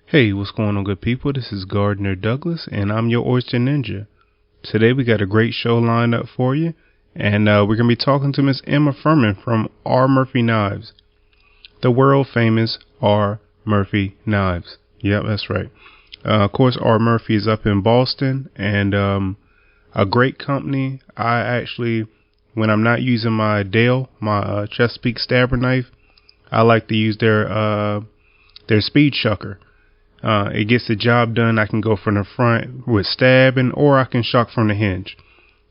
Hey, what's going on, good people? This is Gardner Douglas, and I'm your Oyster Ninja. Today we got a great show lined up for you, and we're going to be talking to Miss Emma Furman from R. Murphy Knives, the world famous R. Murphy Knives. Yep, that's right. Of course, R. Murphy is up in Boston, and a great company. I actually, when I'm not using my Dale, my Chesapeake stabber knife, I like to use their speed shucker. It gets the job done. I can go from the front with stabbing, or I can shock from the hinge.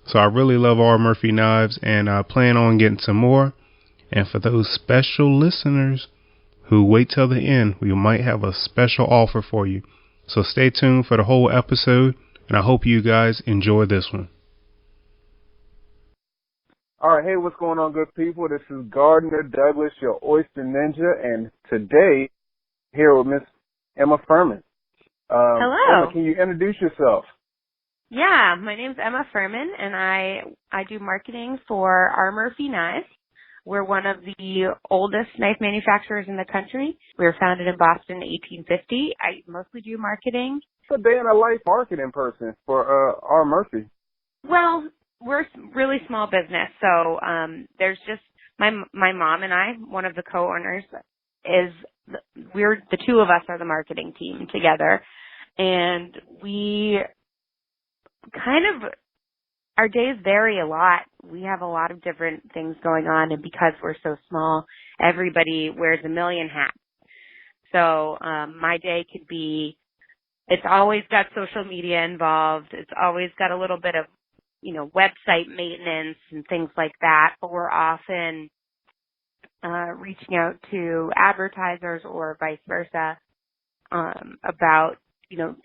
So I really love R. Murphy Knives, and I plan on getting some more. And for those special listeners who wait till the end, we might have a special offer for you. So stay tuned for the whole episode, and I hope you guys enjoy this one. All right, hey, what's going on, good people? This is Gardner Douglas, your Oyster Ninja, and today here with Miss Emma Furman. Hello. Emma, can you introduce yourself? Yeah, my name's Emma Furman, and I do marketing for R. Murphy Knives. We're one of the oldest knife manufacturers in the country. We were founded in Boston in 1850. I mostly do marketing. It's a day in a life marketing person for R. Murphy. Well, we're a really small business, so there's just my mom and I, one of the co-owners, we're the two of us are the marketing team together, and we kind of, our days vary a lot. We have a lot of different things going on, and because we're so small, everybody wears a million hats. So my day could be, it's always got social media involved. It's always got a little bit of, website maintenance and things like that, but we're often reaching out to advertisers or vice versa about,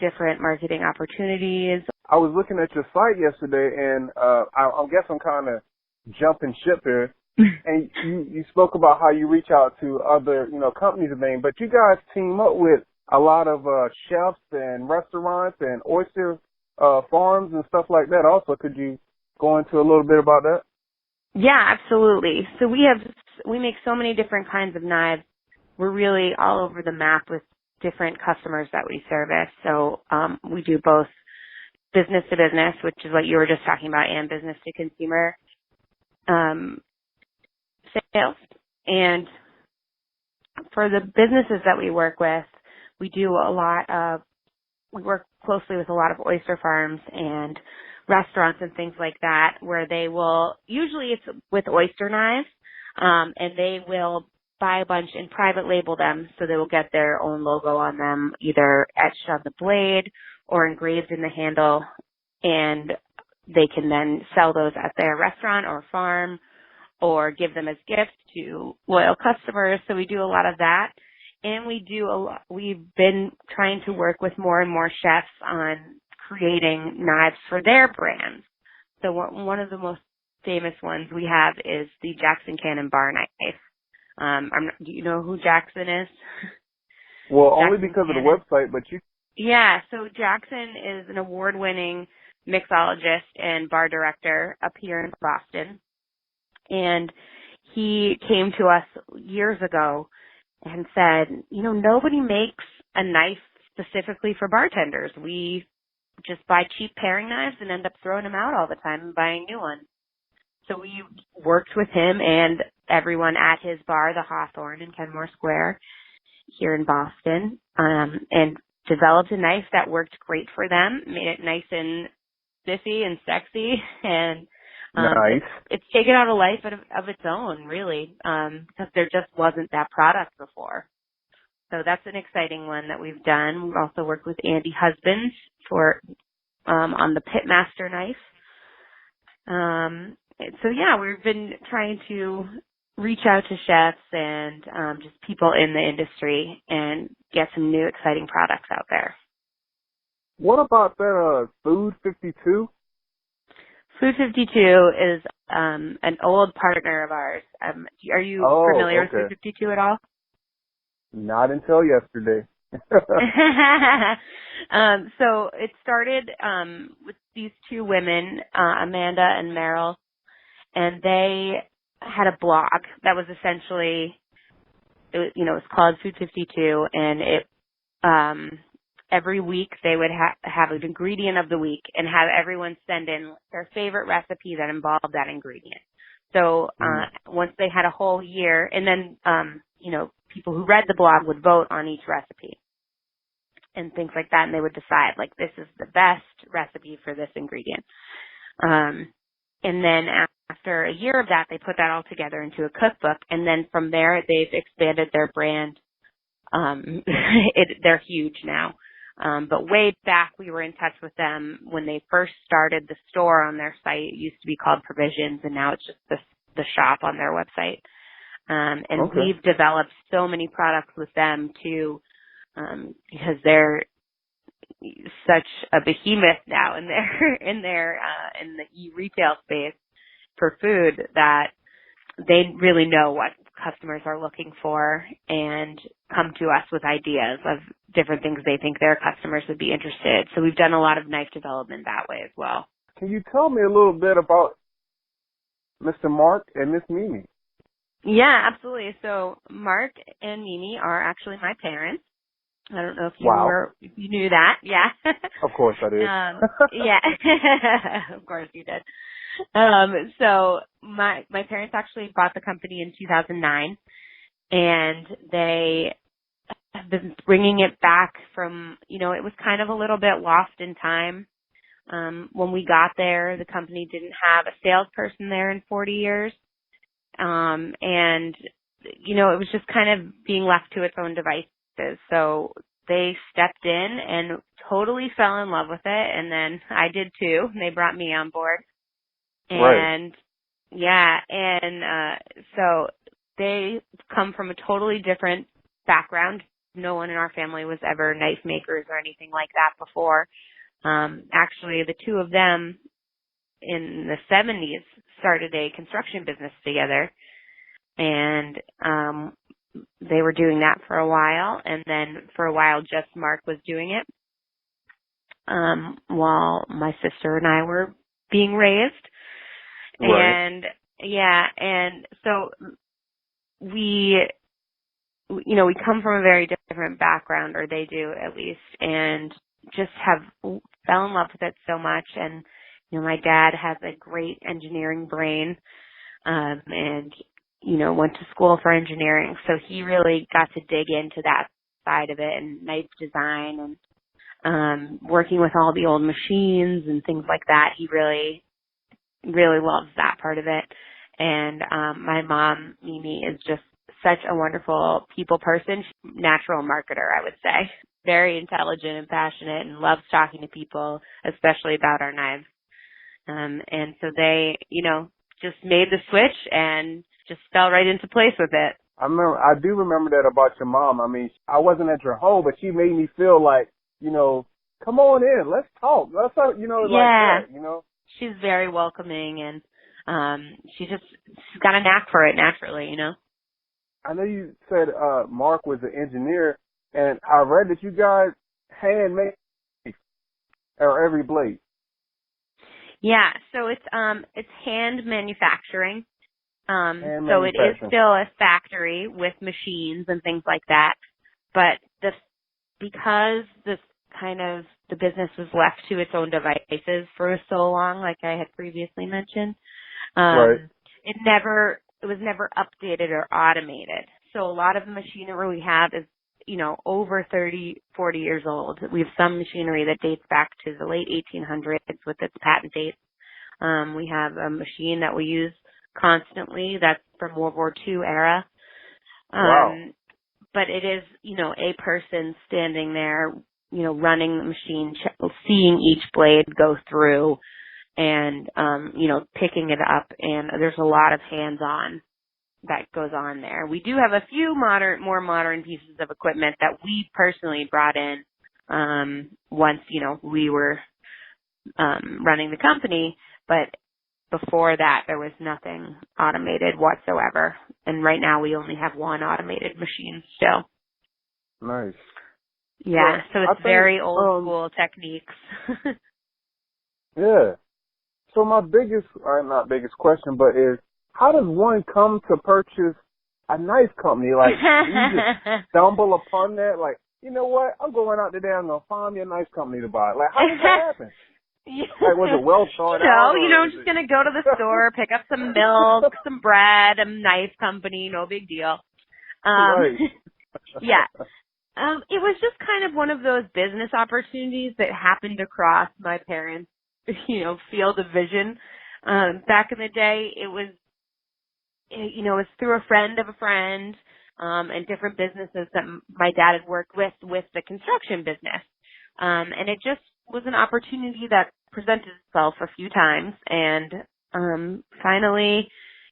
different marketing opportunities. I was looking at your site yesterday, and I guess I'm kind of jumping ship here. And you spoke about how you reach out to other, companies and things, but you guys team up with a lot of chefs and restaurants and oyster farms and stuff like that. Also, could you go into a little bit about that? Yeah, absolutely. So we make so many different kinds of knives. We're really all over the map with different customers that we service. So we do both business to business, which is what you were just talking about, and business to consumer sales. And for the businesses that we work with, we work closely with a lot of oyster farms and restaurants and things like that, where they will, usually it's with oyster knives, and they will buy a bunch and private label them, so they will get their own logo on them, either etched on the blade or engraved in the handle, and they can then sell those at their restaurant or farm or give them as gifts to loyal customers. So we do a lot of that. And we've been trying to work with more and more chefs on creating knives for their brands. So one of the most famous ones we have is the Jackson Cannon bar knife. Do you know who Jackson is? Well, Jackson only because Cannon. of the website, but you... Yeah, so Jackson is an award-winning mixologist and bar director up here in Boston. And he came to us years ago and said, nobody makes a knife specifically for bartenders. We just buy cheap paring knives and end up throwing them out all the time and buying new ones. So we worked with him and everyone at his bar, the Hawthorne in Kenmore Square here in Boston, and developed a knife that worked great for them, made it nice and spiffy and sexy, and nice. It's taken on a life of its own, really, because there just wasn't that product before. So that's an exciting one that we've done. We've also worked with Andy Husbands on the Pitmaster knife. So yeah, we've been trying to reach out to chefs and just people in the industry and get some new exciting products out there. What about that Food 52? Food 52 is an old partner of ours. Are you familiar with Food 52 at all? Not until yesterday. So it started with these two women, Amanda and Meryl, and they had a blog that was essentially, it was called Food 52, and it every week they would have an ingredient of the week and have everyone send in their favorite recipe that involved that ingredient. So once they had a whole year, and then, people who read the blog would vote on each recipe and things like that, and they would decide, like, this is the best recipe for this ingredient. And then after a year of that, they put that all together into a cookbook, and then from there, they've expanded their brand. They're huge now. But way back, we were in touch with them when they first started the store on their site. It used to be called Provisions, and now it's just the shop on their website. And we've developed so many products with them too, because they're such a behemoth now in the e-retail space for food that they really know what customers are looking for and come to us with ideas of different things they think their customers would be interested. So we've done a lot of knife development that way as well. Can you tell me a little bit about Mr. Mark and Miss Mimi? Yeah, absolutely. So Mark and Mimi are actually my parents. I don't know if if you knew that. Yeah. Of course I did. Yeah. Of course you did. So my parents actually bought the company in 2009, and they have been bringing it back from, it was kind of a little bit lost in time. When we got there, the company didn't have a salesperson there in 40 years. And, it was just kind of being left to its own devices. So they stepped in and totally fell in love with it. And then I did too. They brought me on board. And so they come from a totally different background. No one in our family was ever knife makers or anything like that before. Actually, the two of them in the 70s started a construction business together, and they were doing that for a while, and then for a while just Mark was doing it while my sister and I were being raised. Right. And so we come from a very different background, or they do at least, and just fell in love with it so much. And, my dad has a great engineering brain, and, went to school for engineering. So he really got to dig into that side of it, and knife design and, working with all the old machines and things like that. He really, really loves that part of it. And, my mom, Mimi, is just such a wonderful people person, natural marketer, I would say. Very intelligent and passionate, and loves talking to people, especially about our knives. And so they, just made the switch and just fell right into place with it. I do remember that about your mom. I mean, I wasn't at your home, but she made me feel like, come on in, let's talk. Let's, like that, She's very welcoming, and she's got a knack for it naturally, I know you said Mark was an engineer, and I read that you guys handmade every blade. Yeah, so it's hand manufacturing. So it is still a factory with machines and things like that. But because the business was left to its own devices for so long, like I had previously mentioned, right. It was never updated or automated. So a lot of the machinery we have is, over 30, 40 years old. We have some machinery that dates back to the late 1800s with its patent dates. We have a machine that we use constantly that's from World War II era. Wow. But it is, a person standing there, running the machine, seeing each blade go through and, picking it up. And there's a lot of hands-on that goes on there. We do have a few more modern pieces of equipment that we personally brought in once, we were running the company, but before that there was nothing automated whatsoever. And right now we only have one automated machine still. Nice. Yeah, so it's very old school techniques. Yeah. So my not biggest question, but is, how does one come to purchase a knife company? Like, do you just stumble upon that? Like, you know what? I'm going out today. I'm going to find me a nice company to buy. Like, how did that happen? Yeah. Like, was it well thought out? Just going to go to the store, pick up some milk, some bread, a nice company, no big deal. Right. Yeah. It was just kind of one of those business opportunities that happened across my parents' field of vision. Back in the day, it was through a friend of a friend, and different businesses that my dad had worked with the construction business. And it just was an opportunity that presented itself a few times, and finally,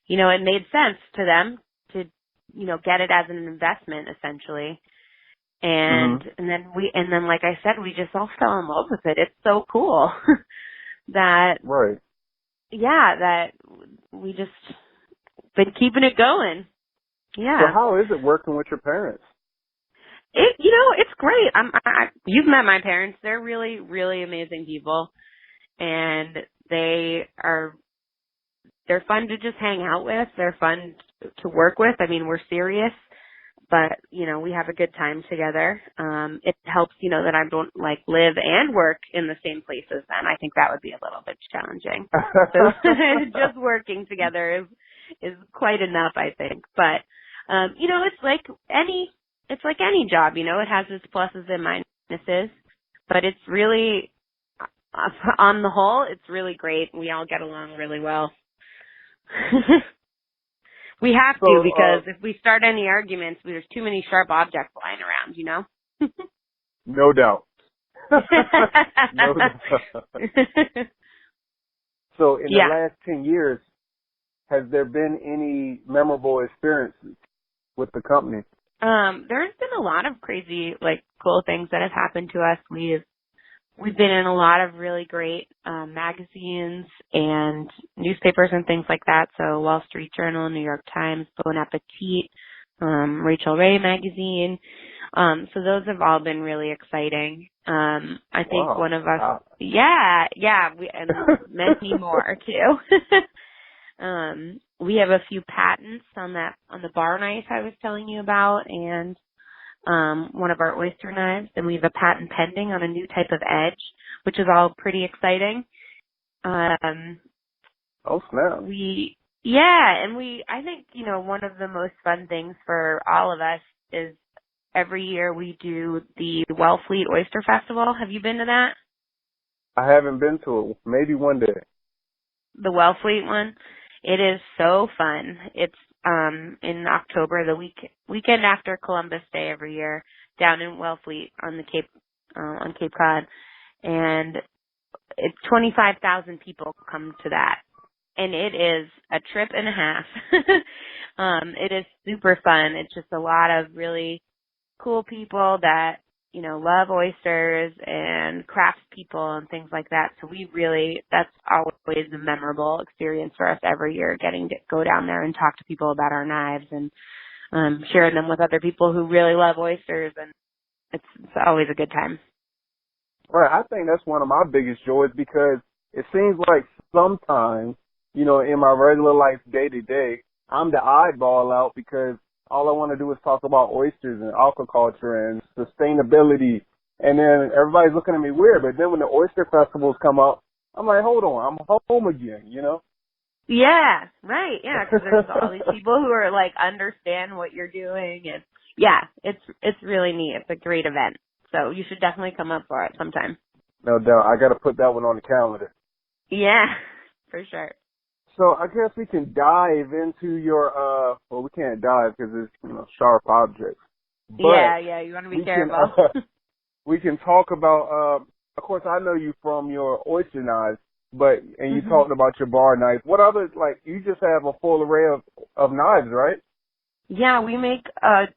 it made sense to them to, get it as an investment essentially. And and then like I said, we just all fell in love with it. It's so cool that right. Yeah, that we just been keeping it going. Yeah. So how is it working with your parents? It's great. You've met my parents. They're really, really amazing people, and they're fun to just hang out with. They're fun to work with. I mean, we're serious, but we have a good time together. It helps, that I don't live and work in the same place as them. I think that would be a little bit challenging. So just working together is quite enough, I think. But it's like any job, it has its pluses and minuses, but it's really, on the whole, it's really great. We all get along really well. We have to, because if we start any arguments, there's too many sharp objects flying around, No doubt. No doubt. So in the last 10 years, has there been any memorable experiences with the company? There's been a lot of crazy, cool things that have happened to us. We've been in a lot of really great magazines and newspapers and things like that. So Wall Street Journal, New York Times, Bon Appetit, Rachel Ray magazine. So those have all been really exciting. I think one of us, and many more too. We have a few patents on the bar knife I was telling you about, and one of our Oyster knives, and we have a patent pending on a new type of edge, which is all pretty exciting. Oh snap! I think, one of the most fun things for all of us is every year we do the Wellfleet Oyster Festival. Have you been to that? I haven't been to it. Maybe one day. The Wellfleet one? It is so fun. It's in October, the weekend after Columbus Day every year, down in Wellfleet on Cape Cod, and it's 25,000 people come to that, and it is a trip and a half. It is super fun. It's just a lot of really cool people that love oysters and crafts people and things like that. So that's always a memorable experience for us every year, getting to go down there and talk to people about our knives and share them with other people who really love oysters, and it's always a good time. Right. I think that's one of my biggest joys, because it seems like sometimes, in my regular life day to day, I'm the oddball out, because all I want to do is talk about oysters and aquaculture and sustainability. And then everybody's looking at me weird. But then when the oyster festivals come up, I'm like, hold on, I'm home again, Yeah, right. Yeah, because there's all these people who are understand what you're doing. And it's really neat. It's a great event. So you should definitely come up for it sometime. No doubt. I got to put that one on the calendar. Yeah, for sure. So I guess we can dive into your, we can't dive because it's, sharp objects. But yeah, you want to be careful. We can talk about, of course, I know you from your oyster knives, and you talked about your bar knife. What other, you just have a full array of knives, right? Yeah, we make a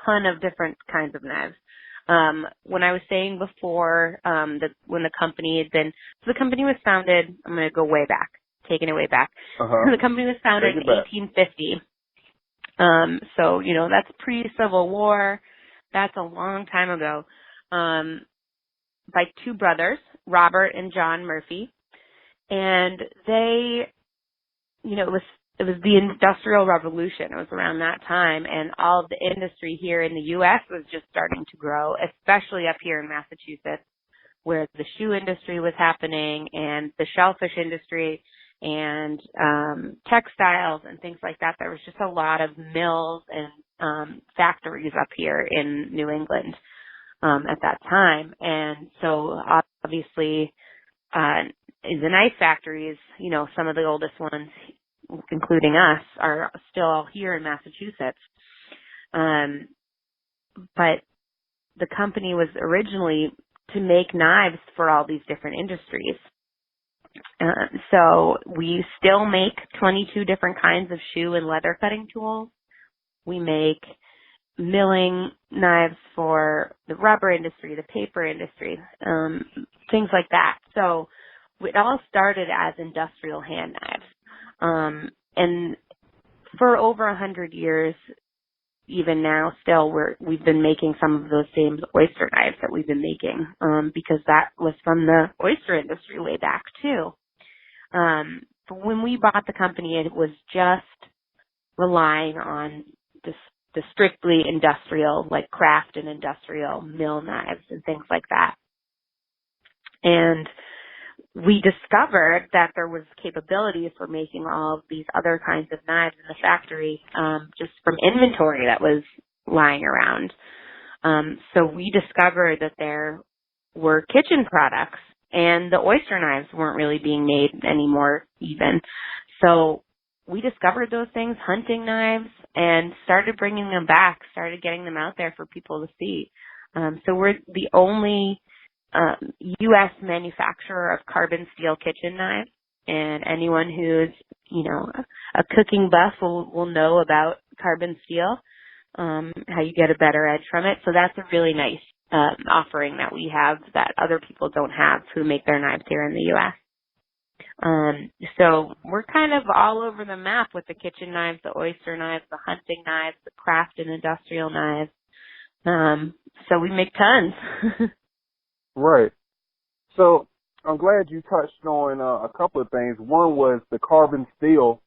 ton of different kinds of knives. When I was saying before, that when the company was founded, I'm going to go way back. Taking it way back. The company was founded in 1850. So, that's pre-Civil War. That's a long time ago. By two brothers, Robert and John Murphy. And they, it was it was the Industrial Revolution. It was around that time, and all of the industry here in the U.S. was just starting to grow, especially up here in Massachusetts, where the shoe industry was happening and the shellfish industry and textiles and things like that. There was just a lot of mills and factories up here in New England at that time. And so obviously the knife factories, you know, some of the oldest ones, including us, are still here in Massachusetts. But the company was originally to make knives for all these different industries. So we still make 22 different kinds of shoe and leather cutting tools. We make milling knives for the rubber industry, the paper industry, things like that. So it all started as industrial hand knives. And for over 100 years, even now, still, we've been making some of those same oyster knives that we've been making, because that was from the oyster industry way back too. But when we bought the company, it was just relying on the strictly industrial, like craft and industrial mill knives and things like that. And we discovered that there was capabilities for making all of these other kinds of knives in the factory, just from inventory that was lying around. So we discovered that there were kitchen products, and the oyster knives weren't really being made anymore even. So we discovered those things, hunting knives, and started bringing them back, started getting them out there for people to see. So we're the only U.S. manufacturer of carbon steel kitchen knives, and anyone who's, you know, a cooking buff will know about carbon steel, how you get a better edge from it. So that's a really nice offering that we have that other people don't have who make their knives here in the U.S. So we're kind of all over the map with the kitchen knives, the oyster knives, the hunting knives, the craft and industrial knives. So we make tons. Right. So I'm glad you touched on a couple of things. One was the carbon steel.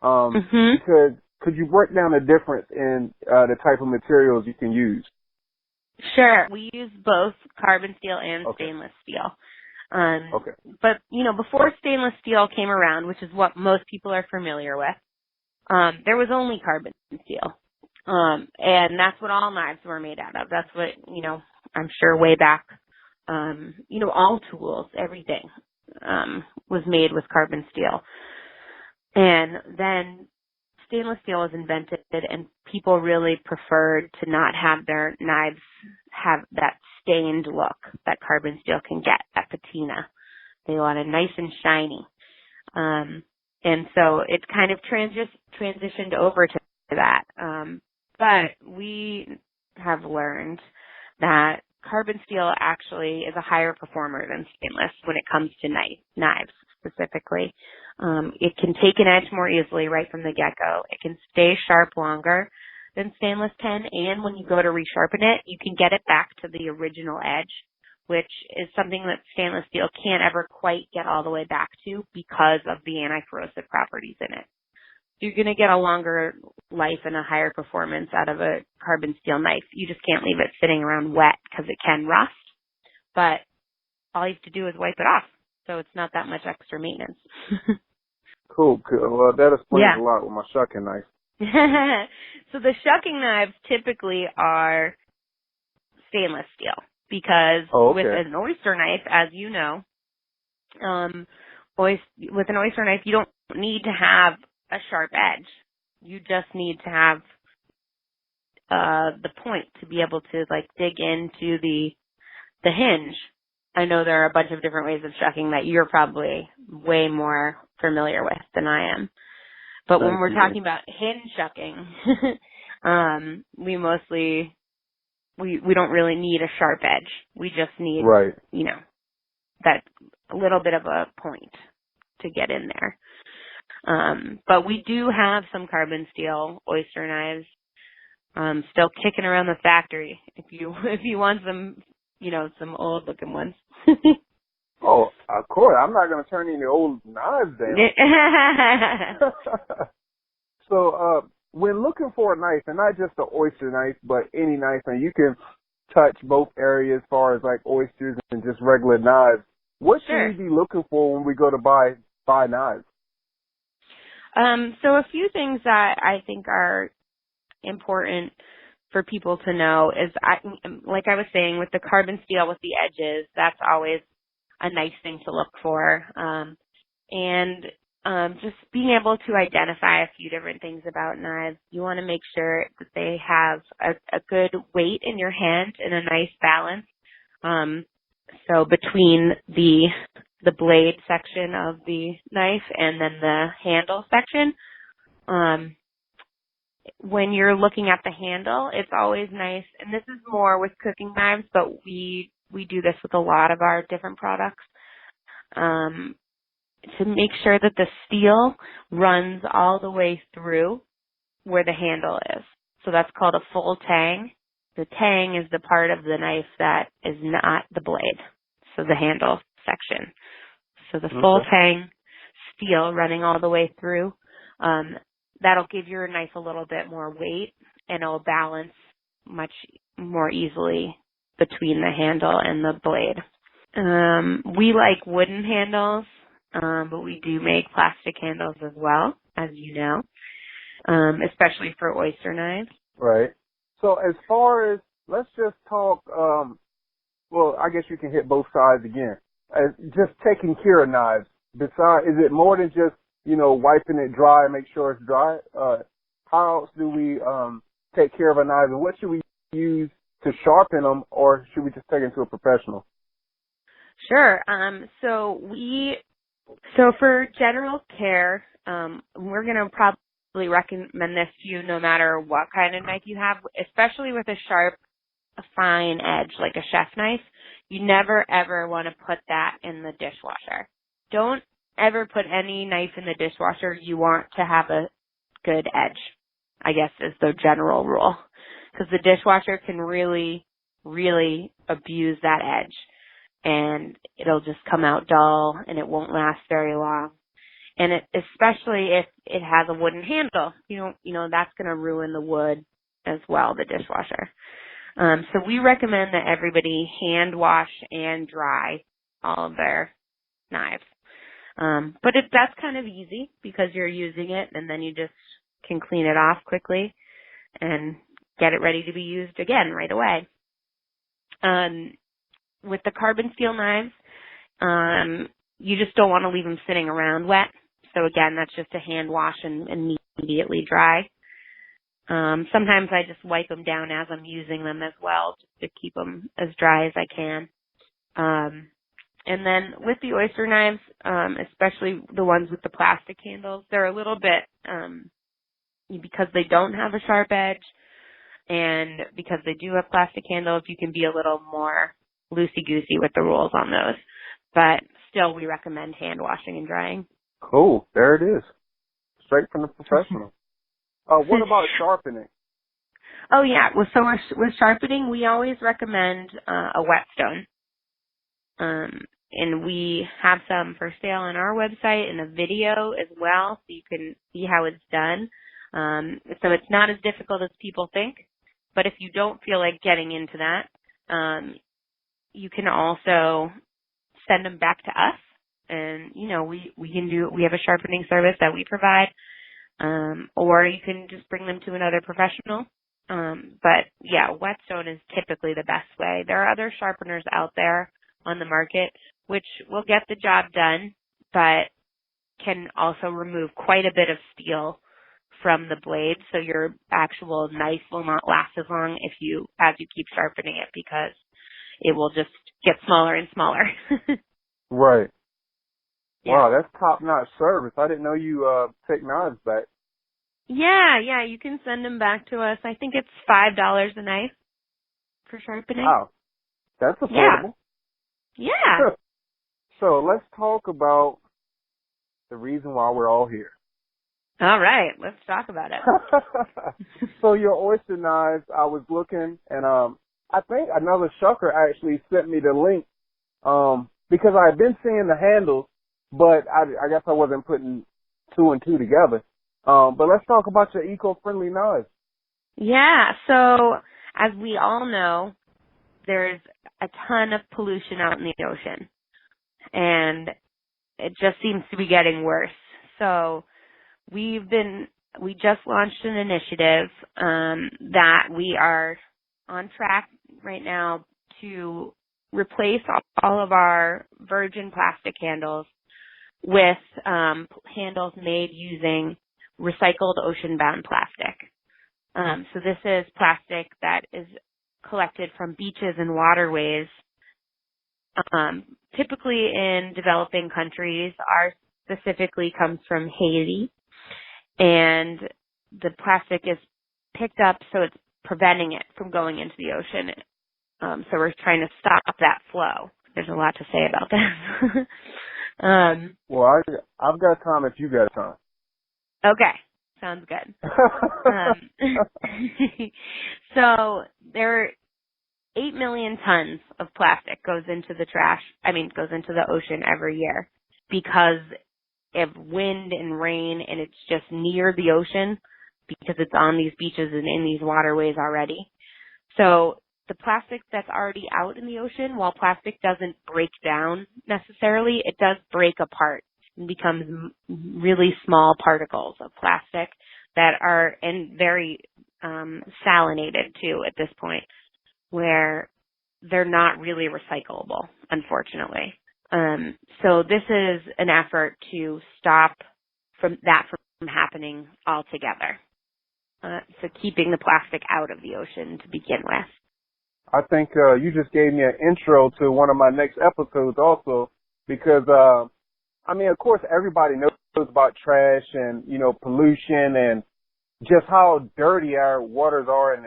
Because could you break down the difference in the type of materials you can use? Sure. We use both carbon steel and stainless steel. But, you know, before stainless steel came around, which is what most people are familiar with, there was only carbon steel. And that's what all knives were made out of. That's what, you know, I'm sure way back, you know, all tools, everything, was made with carbon steel. And then stainless steel was invented, and people really preferred to not have their knives have that stained look that carbon steel can get, that patina. They want it nice and shiny. And so it kind of transitioned over to that. But we have learned that carbon steel actually is a higher performer than stainless when it comes to knives specifically. It can take an edge more easily right from the get-go. It can stay sharp longer than stainless can, and when you go to resharpen it, you can get it back to the original edge, which is something that stainless steel can't ever quite get all the way back to because of the anti-corrosive properties in it. You're going to get a longer life and a higher performance out of a carbon steel knife. You just can't leave it sitting around wet because it can rust, but all you have to do is wipe it off, so it's not that much extra maintenance. Cool. Well, that explains a lot with my shucking knife. So the shucking knives typically are stainless steel because with an oyster knife, as you know, with an oyster knife, you don't need to have a sharp edge. You just need to have the point to be able to like dig into the hinge. I know there are a bunch of different ways of shucking that you're probably way more familiar with than I am. But when we're talking about hinge shucking, we don't really need a sharp edge. We just need, you know, that little bit of a point to get in there. But we do have some carbon steel oyster knives, still kicking around the factory. If you want some, you know, some old looking ones. Oh, of course. I'm not going to turn any old knives down. So, when looking for a knife, and not just the oyster knife, but any knife, and you can touch both areas as far as like oysters and just regular knives, what should we be looking for when we go to buy knives? So a few things that I think are important for people to know is, like I was saying, with the carbon steel with the edges, that's always a nice thing to look for. And just being able to identify a few different things about knives. You want to make sure that they have a good weight in your hand and a nice balance. So between the blade section of the knife and then the handle section, when you're looking at the handle, it's always nice, and this is more with cooking knives, but we do this with a lot of our different products, to make sure that the steel runs all the way through where the handle is. So that's called a full tang. The tang is the part of the knife that is not the blade, so the handle section. So the full tang steel running all the way through, that'll give your knife a little bit more weight, and it'll balance much more easily between the handle and the blade. We like wooden handles, but we do make plastic handles as well, as you know, especially for oyster knives. Right. So as far as, let's just talk, well, I guess you can hit both sides again. Just taking care of knives. Besides, is it more than just, wiping it dry and make sure it's dry? How else do we take care of a knife, and what should we use to sharpen them, or should we just take them to a professional? Sure. So for general care, we're going to probably recommend this to you no matter what kind of knife you have, especially with a sharp, fine edge like a chef knife. You never, ever want to put that in the dishwasher. Don't ever put any knife in the dishwasher. You want to have a good edge, I guess, is the general rule, because the dishwasher can really, really abuse that edge, and it'll just come out dull, and it won't last very long. And especially if it has a wooden handle, that's going to ruin the wood as well, the dishwasher. So we recommend that everybody hand wash and dry all of their knives. But that's kind of easy because you're using it, and then you just can clean it off quickly and get it ready to be used again right away. With the carbon steel knives, you just don't want to leave them sitting around wet. So again, that's just a hand wash and immediately dry. Sometimes I just wipe them down as I'm using them as well, just to keep them as dry as I can. And then with the oyster knives, especially the ones with the plastic handles, they're a little bit, because they don't have a sharp edge, and because they do have plastic handles, you can be a little more loosey-goosey with the rules on those. But still, we recommend hand washing and drying. Cool. There it is. Straight from the professional. What about sharpening? Oh, yeah. Well, so with sharpening, we always recommend a whetstone. And we have some for sale on our website and a video as well, so you can see how it's done. So it's not as difficult as people think. But if you don't feel like getting into that, you can also send them back to us. And, we have a sharpening service that we provide. Or you can just bring them to another professional. But yeah, whetstone is typically the best way. There are other sharpeners out there on the market which will get the job done, but can also remove quite a bit of steel from the blade, so your actual knife will not last as long as you keep sharpening it, because it will just get smaller and smaller. Right. Yeah. Wow, that's top-notch service. I didn't know you take knives back. Yeah, you can send them back to us. I think it's $5 a knife for sharpening. Wow, that's affordable. Yeah. So let's talk about the reason why we're all here. All right, let's talk about it. So your oyster knives, I was looking, and I think another shucker actually sent me the link because I had been seeing the handles, but I guess I wasn't putting two and two together. But let's talk about your eco-friendly knives. Yeah, so as we all know, there's a ton of pollution out in the ocean, and it just seems to be getting worse. So we just launched an initiative that we are on track right now to replace all of our virgin plastic handles with handles made using recycled ocean-bound plastic. So this is plastic that is collected from beaches and waterways, typically in developing countries. Ours specifically comes from Haiti, and the plastic is picked up so it's preventing it from going into the ocean. So we're trying to stop that flow. There's a lot to say about that. Well, I've got time if you got time. Okay. Sounds good. So there are 8 million tons of plastic goes into the ocean every year because of wind and rain, and it's just near the ocean because it's on these beaches and in these waterways already. So the plastic that's already out in the ocean, while plastic doesn't break down necessarily, it does break apart and becomes really small particles of plastic that are very salinated too at this point, where they're not really recyclable, unfortunately. So this is an effort to stop from happening altogether. So keeping the plastic out of the ocean to begin with. I think you just gave me an intro to one of my next episodes also, because of course everybody knows about trash and, pollution and just how dirty our waters are, and,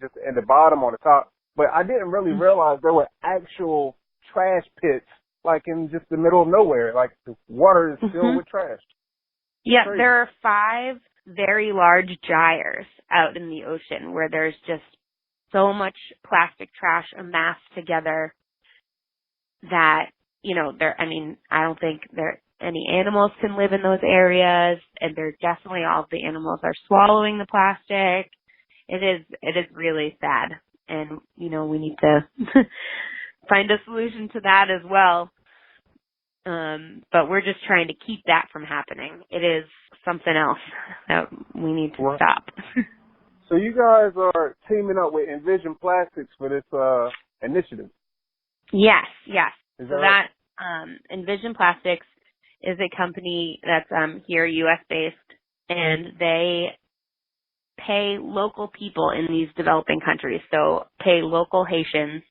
just in the bottom or the top. But I didn't really realize there were actual trash pits, like in just the middle of nowhere, like the water is filled with trash. Yeah, there are 5 very large gyres out in the ocean where there's just so much plastic trash amassed together that, I don't think any animals can live in those areas, and definitely all of the animals are swallowing the plastic. It is really sad, and, we need to find a solution to that as well. But we're just trying to keep that from happening. It is something else that we need to stop. So you guys are teaming up with Invision Plastics for this initiative? Yes. So that Invision Plastics is a company that's here, U.S.-based, and they pay local people in these developing countries, so pay local Haitians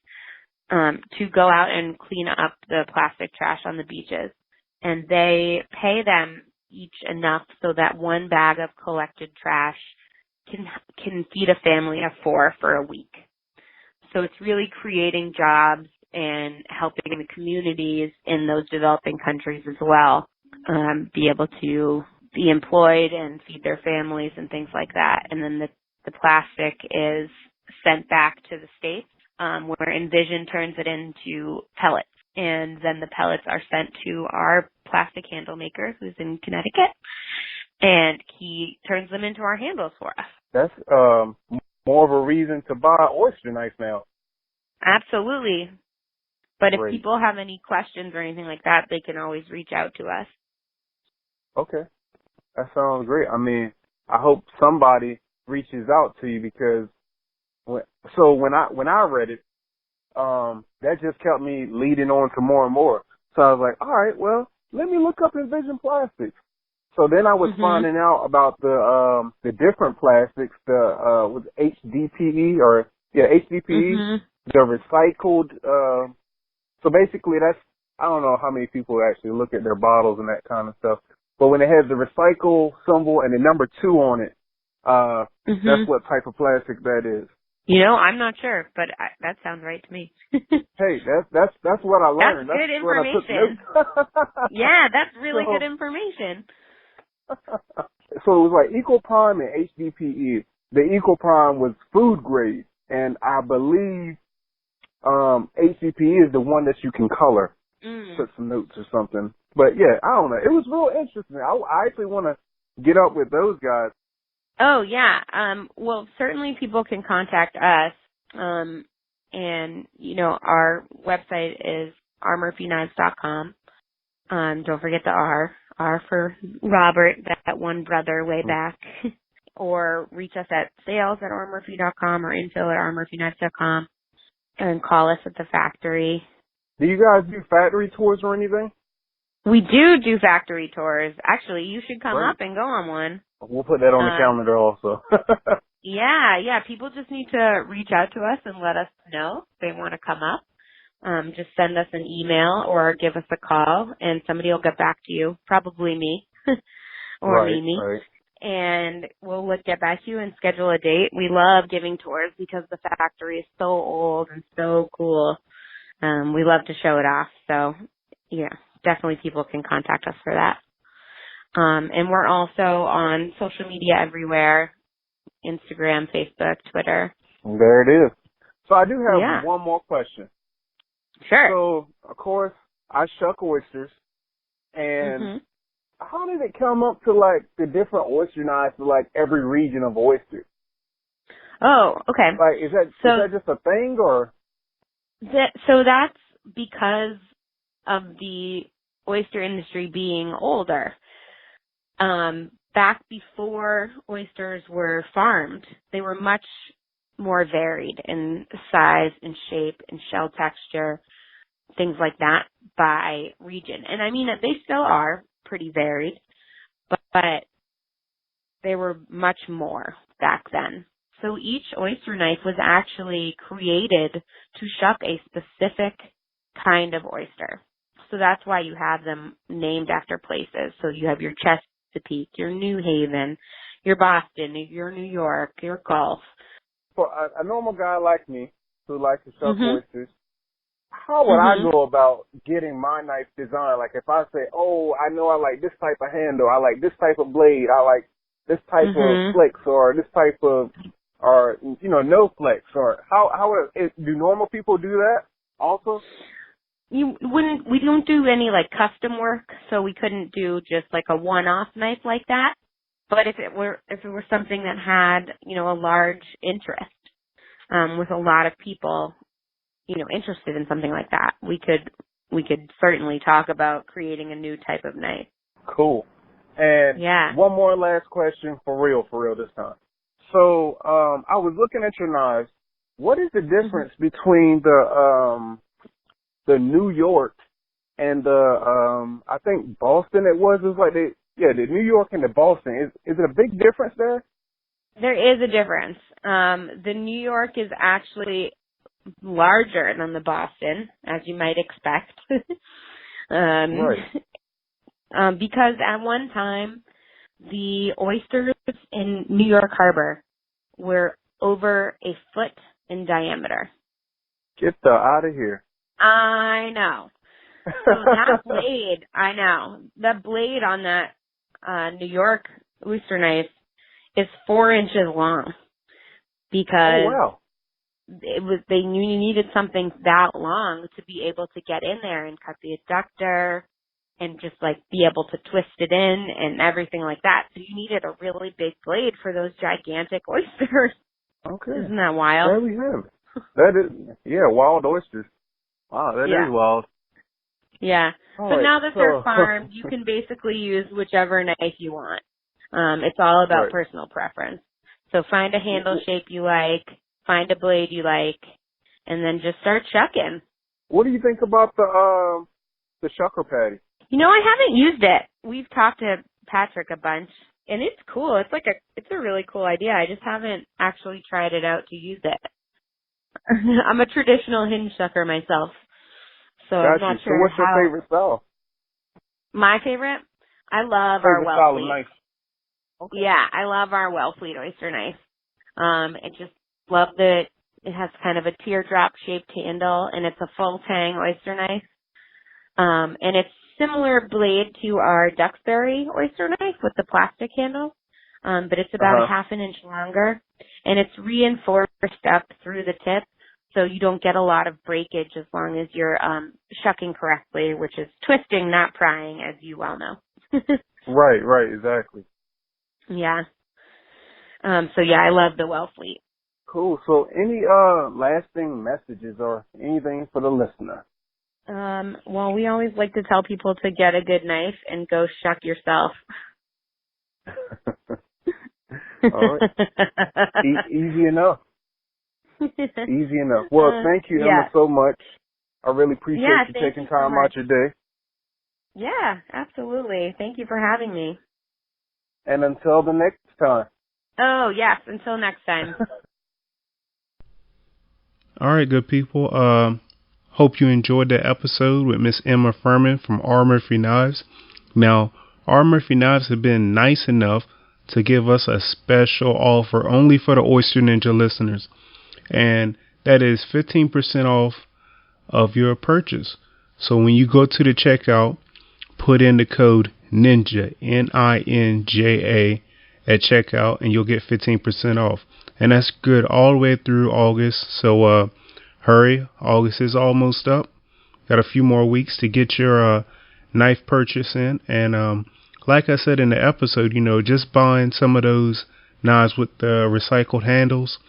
to go out and clean up the plastic trash on the beaches. And they pay them each enough so that one bag of collected trash can feed a family of 4 for a week. So it's really creating jobs and helping the communities in those developing countries as well be able to be employed and feed their families and things like that. And then the plastic is sent back to the States where Invision turns it into pellets. And then the pellets are sent to our plastic handle maker who's in Connecticut, and he turns them into our handles for us. That's more of a reason to buy Oyster knife now. Absolutely. But Great. If people have any questions or anything like that, they can always reach out to us. Okay. That sounds great. I hope somebody reaches out to you, because when I read it, that just kept me leading on to more and more. So I was like, all right, well, let me look up Invision Plastics. So then I was finding out about the different plastics, with HDPE HDPE, the recycled. So basically, I don't know how many people actually look at their bottles and that kind of stuff. But when it has the recycle symbol and the number 2 on it, that's what type of plastic that is. I'm not sure, but that sounds right to me. Hey, that's what I learned. That's good information. Yeah, that's really good information. So it was like EcoPrime and HDPE. The EcoPrime was food grade, and I believe HDPE is the one that you can color. Put some notes or something. But yeah, I don't know. It was real interesting. I actually want to get up with those guys? Oh, yeah. Well, certainly people can contact us. And, our website is rmurphyknives.com. Don't forget the R. R for Robert, that one brother way back. Or reach us at sales@rmurphy.com or info@rmurphyknives.com and call us at the factory. Do you guys do factory tours or anything? We do factory tours. Actually, you should come up and go on one. We'll put that on the calendar also. Yeah. People just need to reach out to us and let us know if they want to come up. Just send us an email or give us a call, and somebody will get back to you. Probably me or Mimi. Right. And we'll get back to you and schedule a date. We love giving tours because the factory is so old and so cool. We love to show it off. So, yeah, definitely people can contact us for that. And we're also on social media everywhere, Instagram, Facebook, Twitter. There it is. So I do have one more question. Sure. So, of course, I shuck oysters. And how did it come up to, the different oyster knives for, every region of oysters? Oh, okay. Is that just a thing, or? So that's because of the oyster industry being older. Back before oysters were farmed, they were much more varied in size and shape and shell texture, things like that by region. And I mean, they still are pretty varied, but they were much more back then. So each oyster knife was actually created to shuck a specific kind of oyster. So that's why you have them named after places. So you have your Chesapeake, your New Haven, your Boston, your New York, your Gulf. For a normal guy like me who likes to shuck oysters, how would I go about getting my knife designed? If I say, I know I like this type of handle, I like this type of blade, I like this type of flex, or this type of, or no flex, or how do normal people do that also? We don't do any custom work, so we couldn't do just a one-off knife like that. But if it were something that had, a large interest, with a lot of people, interested in something like that, we could certainly talk about creating a new type of knife. Cool. And one more last question for real this time. So, I was looking at your knives. What is the difference between the New York and the, I think Boston it was the New York and the Boston. Is it a big difference there? There is a difference. The New York is actually larger than the Boston, as you might expect. Because at one time, the oysters in New York Harbor were over a foot in diameter. Get the out of here. I know. So that blade, the blade on that New York oyster knife is 4 inches long because you needed something that long to be able to get in there and cut the adductor and just be able to twist it in and everything like that. So you needed a really big blade for those gigantic oysters. Okay. Isn't that wild? There we have it. That is, wild oysters. Wow, that is wild. Yeah. But now that they're farmed, you can basically use whichever knife you want. It's all about personal preference. So find a handle shape you like, find a blade you like, and then just start shucking. What do you think about the shucker patty? I haven't used it. We've talked to Patrick a bunch, and it's cool. It's a really cool idea. I just haven't actually tried it out to use it. I'm a traditional hinge sucker myself, so I'm not sure. So what's your favorite style? My favorite? I love our Wellfleet. Okay. Yeah, I love our Wellfleet oyster knife. I just love that it has kind of a teardrop shaped handle, and it's a full tang oyster knife. And it's similar blade to our Duxbury oyster knife with the plastic handle, but it's about a half an inch longer, and it's reinforced up through the tip, so you don't get a lot of breakage as long as you're shucking correctly, which is twisting, not prying, as you well know. Right, exactly. Yeah. So yeah, I love the well fleet. Cool. So any lasting messages or anything for the listener? Well, we always like to tell people to get a good knife and go shuck yourself. All right. Easy enough. Easy enough. Well, thank you, Emma, so much. I really appreciate you taking time out your day. Yeah, absolutely. Thank you for having me. And until the next time. Oh, yes. Until next time. All right, good people. Hope you enjoyed that episode with Miss Emma Furman from R. Murphy Knives. Now, R. Murphy Knives have been nice enough to give us a special offer only for the Oyster Ninja listeners. And that is 15% off of your purchase. So when you go to the checkout, put in the code NINJA, NINJA, at checkout, and you'll get 15% off. And that's good all the way through August. So hurry. August is almost up. Got a few more weeks to get your knife purchase in. And like I said in the episode, just buying some of those knives with the recycled handles,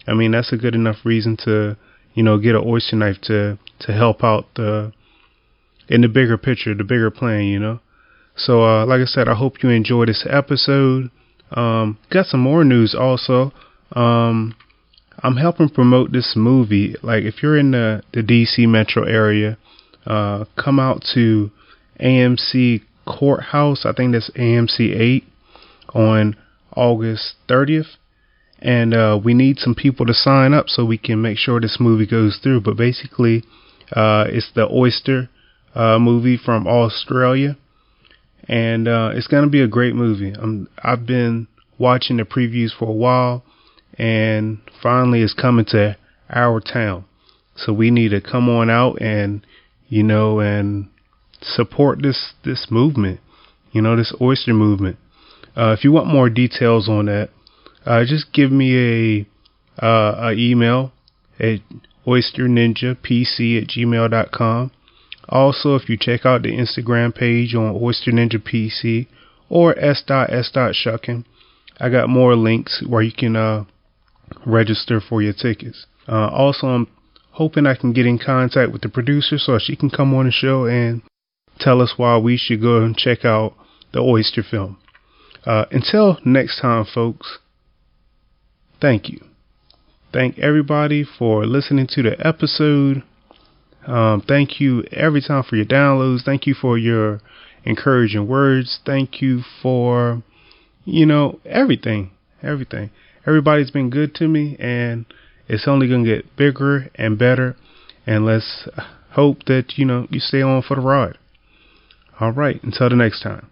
I mean, that's a good enough reason to, get an Oyster knife to help out in the bigger picture, the bigger plan, So, like I said, I hope you enjoy this episode. Got some more news also. I'm helping promote this movie. Like, if you're in the DC metro area, come out to AMC Courthouse. I think that's AMC 8 on August 30th. And we need some people to sign up so we can make sure this movie goes through. But basically, it's the Oyster movie from Australia. And it's going to be a great movie. I've been watching the previews for a while. And finally, it's coming to our town. So we need to come on out and, and support this movement, this Oyster movement. If you want more details on that, just give me a email at oysterninjapc@gmail.com. Also, if you check out the Instagram page on Oyster Ninja PC or s.s.shucking, I got more links where you can register for your tickets. Also, I'm hoping I can get in contact with the producer so she can come on the show and tell us why we should go and check out the Oyster film. Until next time, folks, thank you. Thank everybody for listening to the episode. Thank you every time for your downloads. Thank you for your encouraging words. Thank you for, everything. Everybody's been good to me, and it's only going to get bigger and better. And let's hope that, you stay on for the ride. All right. Until the next time.